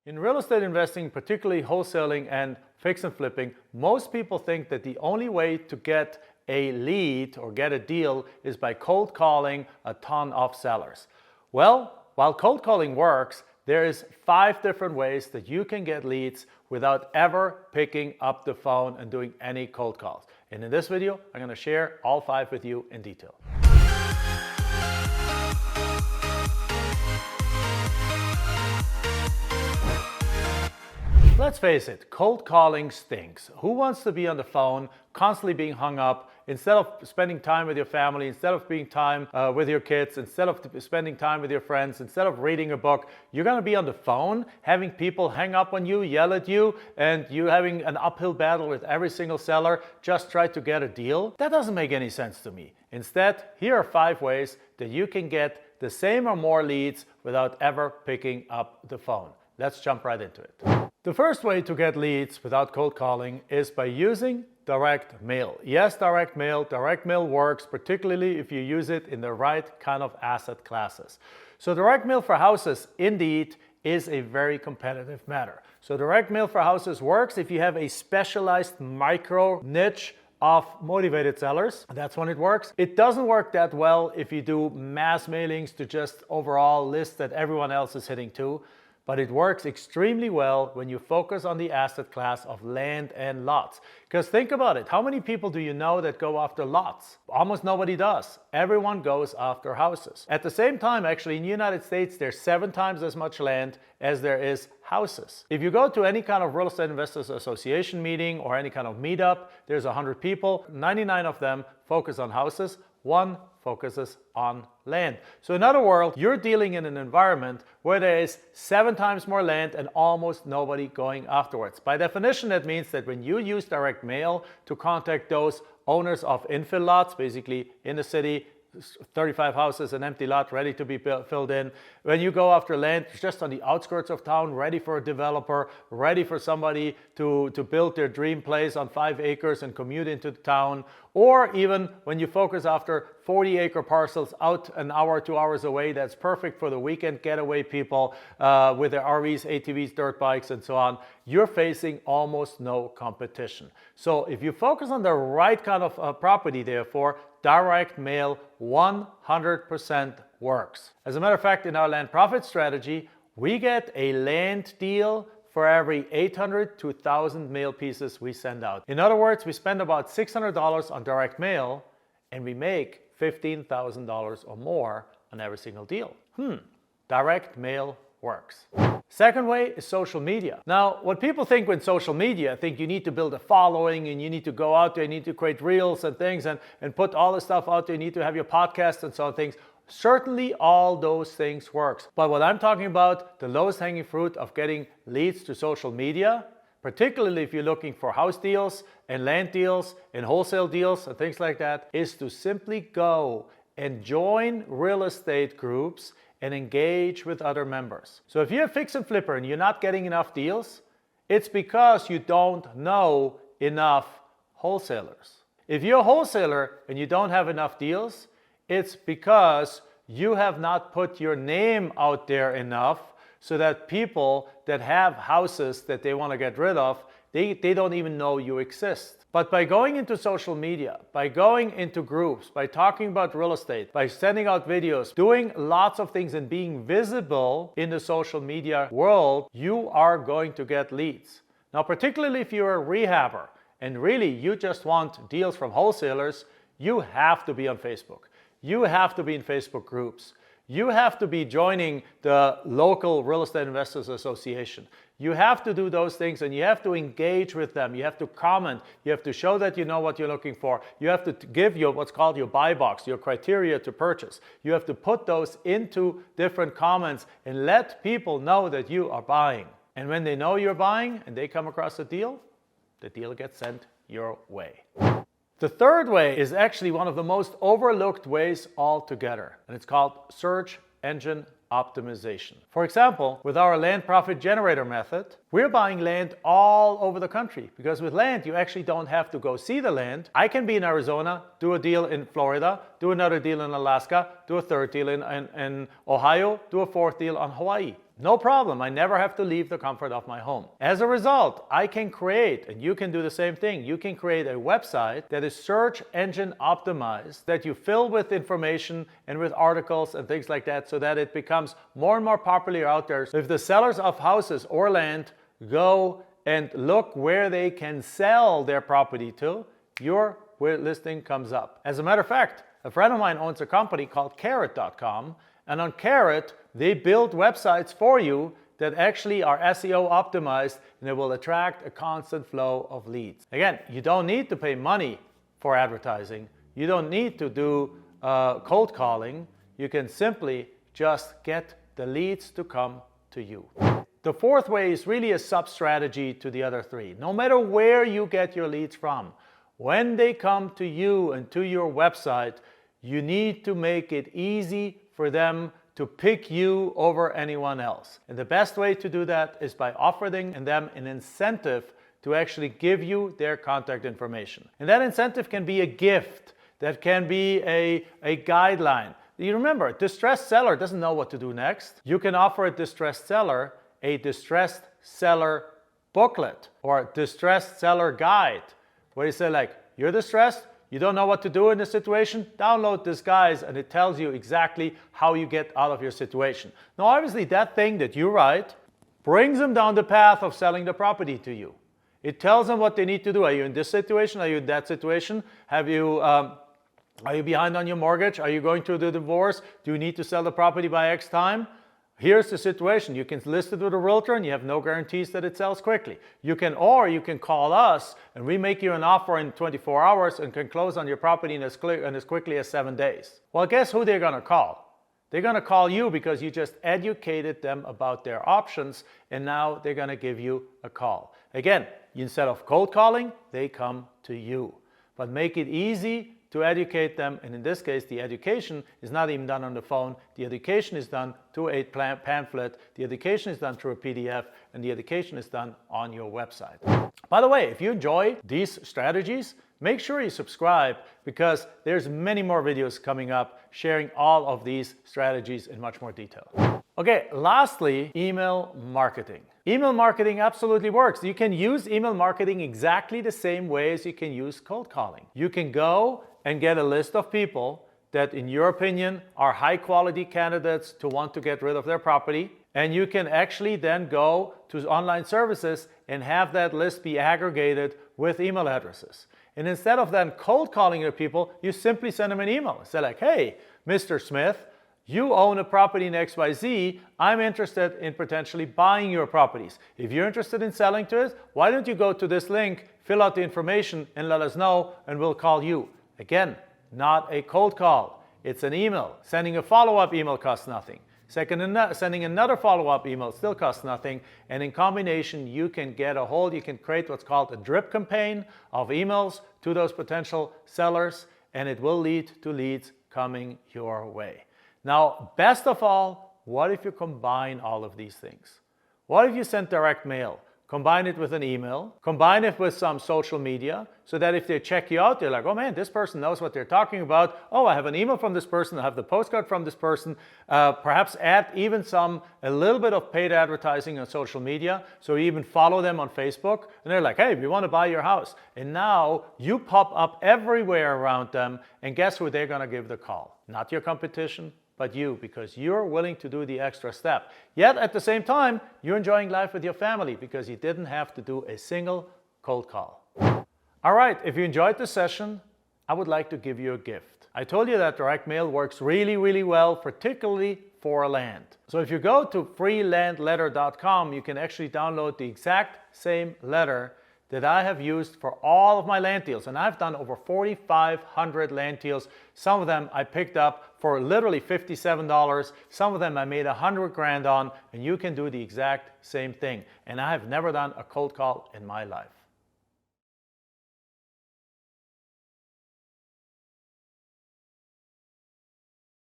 In real estate investing, particularly wholesaling and fix and flipping, most people think that the only way to get a lead or get a deal is by cold calling a ton of sellers. Well, while cold calling works, there is 5 different ways that you can get leads without ever picking up the phone and doing any cold calls. And in this video, I'm going to share all 5 with you in detail. Let's face it, cold calling stinks. Who wants to be on the phone, constantly being hung up, instead of spending time with your family, instead of being time with your kids, instead of spending time with your friends, instead of reading a book, you're going to be on the phone, having people hang up on you, yell at you, and you having an uphill battle with every single seller, just try to get a deal? That doesn't make any sense to me. Instead, here are 5 ways that you can get the same or more leads without ever picking up the phone. Let's jump right into it. The first way to get leads without cold calling is by using direct mail. Yes, direct mail. Direct mail works, particularly if you use it in the right kind of asset classes. So direct mail for houses, indeed, is a very competitive matter. So direct mail for houses works if you have a specialized micro niche of motivated sellers. That's when it works. It doesn't work that well if you do mass mailings to just overall lists that everyone else is hitting to. But it works extremely well when you focus on the asset class of land and lots. Because think about it, how many people do you know that go after lots? Almost nobody does. Everyone goes after houses. At the same time, actually, in the United States, there's 7 times as much land as there is houses. If you go to any kind of real estate investors association meeting or any kind of meetup, there's 100 people, 99 of them focus on houses, 1 focuses on land. So in other words, you're dealing in an environment where there is 7 times more land and almost nobody going afterwards. By definition, that means that when you use direct mail to contact those owners of infill lots, basically in the city, 35 houses, an empty lot ready to be filled in. When you go after land just on the outskirts of town, ready for a developer, ready for somebody to build their dream place on 5 acres and commute into the town, or even when you focus after 40-acre parcels out an hour, 2 hours away, that's perfect for the weekend getaway people with their RVs, ATVs, dirt bikes, and so on, you're facing almost no competition. So if you focus on the right kind of property, therefore, direct mail 100% works. As a matter of fact, in our land profit strategy, we get a land deal for every 800 to 1,000 mail pieces we send out. In other words, we spend about $600 on direct mail and we make $15,000 or more on every single deal. Direct mail works. Second way is social media. Now, what people think with social media, think you need to build a following and you need to go out there, you need to create reels and things and put all the stuff out there, you need to have your podcast and so on things. Certainly all those things works. But what I'm talking about, the lowest hanging fruit of getting leads to social media, particularly if you're looking for house deals and land deals and wholesale deals and things like that, is to simply go and join real estate groups and engage with other members. So if you're a fix and flipper and you're not getting enough deals, it's because you don't know enough wholesalers. If you're a wholesaler and you don't have enough deals, it's because you have not put your name out there enough so that people that have houses that they want to get rid of, they don't even know you exist. But by going into social media, by going into groups, by talking about real estate, by sending out videos, doing lots of things and being visible in the social media world, you are going to get leads. Now, particularly if you're a rehabber and really you just want deals from wholesalers, you have to be on Facebook. You have to be in Facebook groups. You have to be joining the local real estate investors association. You have to do those things and you have to engage with them. You have to comment. You have to show that you know what you're looking for. You have to give your what's called your buy box, your criteria to purchase. You have to put those into different comments and let people know that you are buying. And when they know you're buying and they come across a deal, the deal gets sent your way. The third way is actually one of the most overlooked ways altogether, and it's called search engine optimization. For example, with our land profit generator method, we're buying land all over the country because with land, you actually don't have to go see the land. I can be in Arizona, do a deal in Florida, do another deal in Alaska, do a third deal in Ohio, do a fourth deal on Hawaii. No problem, I never have to leave the comfort of my home. As a result, I can create, and you can do the same thing, you can create a website that is search engine optimized, that you fill with information and with articles and things like that, so that it becomes more and more popular out there. So if the sellers of houses or land go and look where they can sell their property to, your listing comes up. As a matter of fact, a friend of mine owns a company called carrot.com, and on Carrot, they build websites for you that actually are SEO optimized, and they will attract a constant flow of leads. Again, you don't need to pay money for advertising. You don't need to do cold calling. You can simply just get the leads to come to you. The fourth way is really a sub-strategy to the other three. No matter where you get your leads from, when they come to you and to your website, you need to make it easy for them to pick you over anyone else. And the best way to do that is by offering them an incentive to actually give you their contact information. And that incentive can be a gift, that can be a guideline. You remember, a distressed seller doesn't know what to do next. You can offer a distressed seller a distressed seller booklet or a distressed seller guide, where you say like, you're distressed, you don't know what to do in this situation, download this guide and it tells you exactly how you get out of your situation. Now obviously that thing that you write brings them down the path of selling the property to you. It tells them what they need to do. Are you in this situation? Are you in that situation? Are you behind on your mortgage? Are you going through the divorce? Do you need to sell the property by X time? Here's the situation. You can list it with a realtor and you have no guarantees that it sells quickly. You can call us and we make you an offer in 24 hours and can close on your property in as quickly as 7 days. Well, guess who they're going to call? They're going to call you because you just educated them about their options, and now they're going to give you a call. Again, instead of cold calling, they come to you. But make it easy to educate them, and in this case the education is not even done on the phone. The education is done through a pamphlet, the education is done through a PDF, and the education is done on your website. By the way, if you enjoy these strategies, make sure you subscribe, because there's many more videos coming up sharing all of these strategies in much more detail. Okay, lastly, email marketing. Email marketing absolutely works. You can use email marketing exactly the same way as you can use cold calling. You can go and get a list of people that in your opinion are high quality candidates to want to get rid of their property, and you can actually then go to online services and have that list be aggregated with email addresses. And instead of then cold calling your people, you simply send them an email. Say like, hey, Mr. Smith, you own a property in XYZ. I'm interested in potentially buying your properties. If you're interested in selling to us, why don't you go to this link, fill out the information, and let us know, and we'll call you. Again, not a cold call. It's an email. Sending a follow-up email costs nothing. Sending another follow-up email still costs nothing. And in combination, you can create what's called a drip campaign of emails to those potential sellers, and it will lead to leads coming your way. Now, best of all, what if you combine all of these things? What if you send direct mail? Combine it with an email, combine it with some social media, so that if they check you out, they're like, oh man, this person knows what they're talking about. Oh, I have an email from this person, I have the postcard from this person. Perhaps add even a little bit of paid advertising on social media, so you even follow them on Facebook, and they're like, hey, we want to buy your house. And now you pop up everywhere around them, and guess who they're going to give the call? Not your competition, but you, because you're willing to do the extra step. Yet at the same time, you're enjoying life with your family because you didn't have to do a single cold call. All right, if you enjoyed this session, I would like to give you a gift. I told you that direct mail works really, really well, particularly for land. So if you go to freelandletter.com, you can actually download the exact same letter that I have used for all of my land deals. And I've done over 4,500 land deals. Some of them I picked up for literally $57. Some of them I made 100 grand on, and you can do the exact same thing. And I have never done a cold call in my life.